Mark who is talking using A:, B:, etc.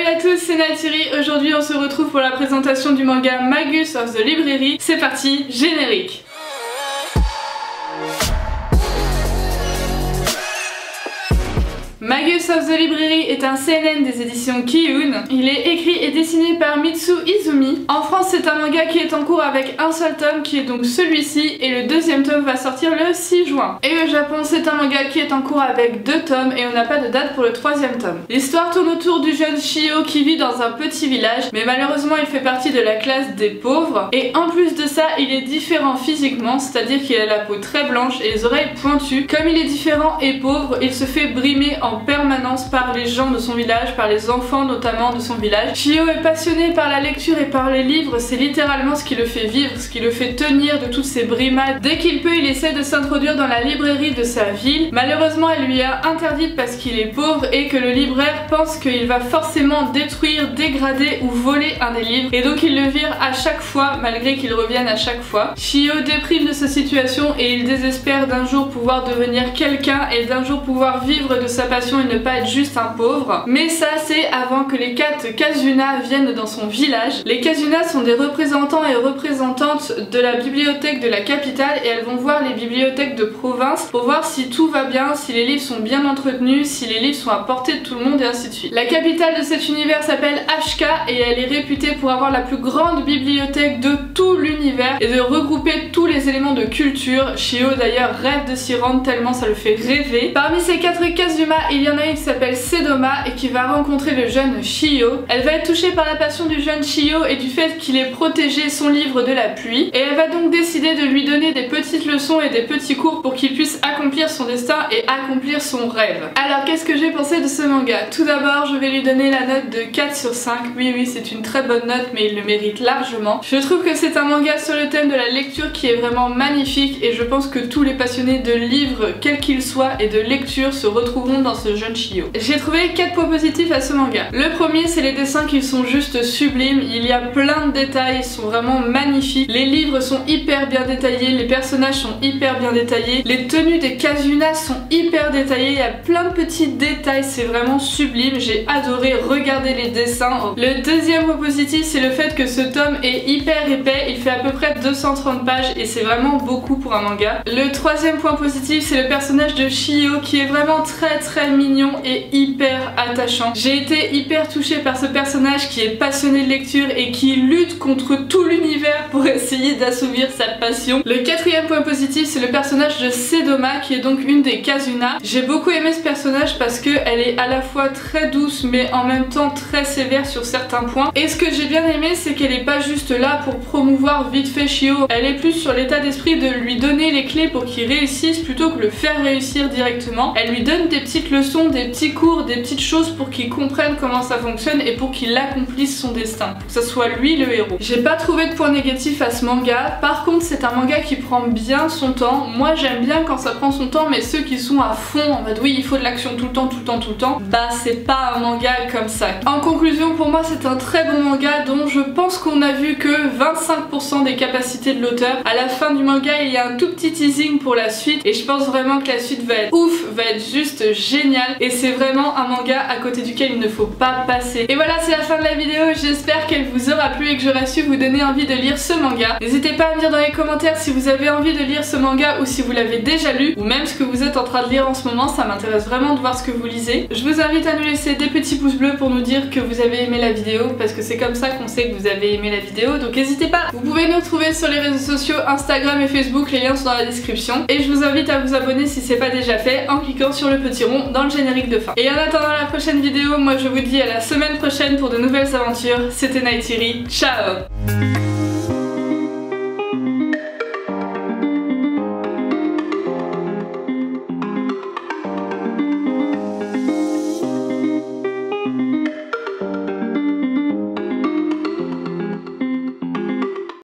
A: Salut à tous, c'est Neytiri. Aujourd'hui on se retrouve pour la présentation du manga Magus of the Library. C'est parti, générique. Magus of the Library est un seinen des éditions Kiun. Il est écrit et dessiné par Mitsu Izumi. En France, c'est un manga qui est en cours avec un seul tome qui est donc celui-ci et le deuxième tome va sortir le 6 juin. Et au Japon, c'est un manga qui est en cours avec 2 tomes et on n'a pas de date pour le 3e tome. L'histoire tourne autour du jeune Shio qui vit dans un petit village, mais malheureusement il fait partie de la classe des pauvres. Et en plus de ça, il est différent physiquement, c'est-à-dire qu'il a la peau très blanche et les oreilles pointues. Comme il est différent et pauvre, il se fait brimer en permanence par les gens de son village, par les enfants notamment de son village. Shio est passionné par la lecture et par les livres, c'est littéralement ce qui le fait vivre, ce qui le fait tenir de toutes ces brimades. Dès qu'il peut, il essaie de s'introduire dans la librairie de sa ville. Malheureusement, elle lui est interdite parce qu'il est pauvre et que le libraire pense qu'il va forcément détruire, dégrader ou voler un des livres. Et donc il le vire à chaque fois, malgré qu'il revienne à chaque fois. Shio déprime de sa situation et il désespère d'un jour pouvoir devenir quelqu'un et d'un jour pouvoir vivre de sa passion et ne pas être juste un pauvre. Mais ça, c'est avant que les 4 Kazuna viennent dans son village. Les Kazuna sont des représentants et représentantes de la bibliothèque de la capitale et elles vont voir les bibliothèques de province pour voir si tout va bien, si les livres sont bien entretenus, si les livres sont à portée de tout le monde et ainsi de suite. La capitale de cet univers s'appelle Ashka et elle est réputée pour avoir la plus grande bibliothèque de tout l'univers et de regrouper tous les éléments de culture. Shio d'ailleurs rêve de s'y rendre tellement ça le fait rêver. Parmi ces 4 Kazuma, il y en a une qui s'appelle Sedoma et qui va rencontrer le jeune Shio. Elle va être touchée par la passion du jeune Shio et du fait qu'il ait protégé son livre de la pluie. Et elle va donc décider de lui donner des petites leçons et des petits cours pour qu'il puisse accomplir son destin et accomplir son rêve. Alors qu'est-ce que j'ai pensé de ce manga? Tout d'abord, je vais lui donner la note de 4 sur 5. Oui, c'est une très bonne note mais il le mérite largement. Je trouve que c'est un manga sur le thème de la lecture qui est vraiment magnifique et je pense que tous les passionnés de livres, quels qu'ils soient, et de lecture se retrouveront dans ce jeune Shio. J'ai trouvé 4 points positifs à ce manga. Le premier, c'est les dessins qui sont juste sublimes. Il y a plein de détails, ils sont vraiment magnifiques. Les livres sont hyper bien détaillés, les personnages sont hyper bien détaillés, les tenues des Kazuna sont hyper détaillées, il y a plein de petits détails, c'est vraiment sublime. J'ai adoré regarder les dessins. Le deuxième point positif, c'est le fait que ce tome est hyper épais, il fait à peu près 230 pages et c'est vraiment beaucoup pour un manga. Le troisième point positif, c'est le personnage de Shio qui est vraiment très mignon et hyper attachant. J'ai été hyper touchée par ce personnage qui est passionné de lecture et qui lutte contre tout l'univers pour essayer d'assouvir sa passion. Le quatrième point positif, c'est le personnage de Sedoma qui est donc une des Kazuna. J'ai beaucoup aimé ce personnage parce qu'elle est à la fois très douce mais en même temps très sévère sur certains points. Et ce que j'ai bien aimé, c'est qu'elle est pas juste là pour promouvoir vite fait Shio, elle est plus sur l'état d'esprit de lui donner les clés pour qu'il réussisse plutôt que le faire réussir directement. Elle lui donne des petites leçons, des petits cours, des petites choses pour qu'il comprenne comment ça fonctionne et pour qu'il accomplisse son destin, que ce soit lui le héros. J'ai pas trouvé de point négatif à ce manga, par contre c'est un manga qui prend bien son temps. Moi j'aime bien quand ça prend son temps, mais ceux qui sont à fond en mode oui il faut de l'action tout le temps, bah c'est pas un manga comme ça. En conclusion, pour moi c'est un très bon manga dont je pense qu'on a vu que 25% des capacités de l'auteur. À la fin du manga il y a un tout petit teasing pour la suite et je pense vraiment que la suite va être ouf, va être juste géniale et c'est vraiment un manga à côté duquel il ne faut pas passer. Et voilà, c'est la fin de la vidéo, j'espère qu'elle vous aura plu et que j'aurai su vous donner envie de lire ce manga. N'hésitez pas à me dire dans les commentaires si vous avez envie de lire ce manga ou si vous l'avez déjà lu ou même ce que vous êtes en train de lire en ce moment, ça m'intéresse vraiment de voir ce que vous lisez. Je vous invite à nous laisser des petits pouces bleus pour nous dire que vous avez aimé la vidéo parce que c'est comme ça qu'on sait que vous avez aimé la vidéo, donc n'hésitez pas. Vous pouvez nous retrouver sur les réseaux sociaux Instagram et Facebook, les liens sont dans la description et je vous invite à vous abonner si c'est pas déjà fait en cliquant sur le petit rond dans le générique de fin. Et en attendant la prochaine vidéo, moi je vous dis à la semaine prochaine pour de nouvelles aventures. C'était Neytiri, ciao!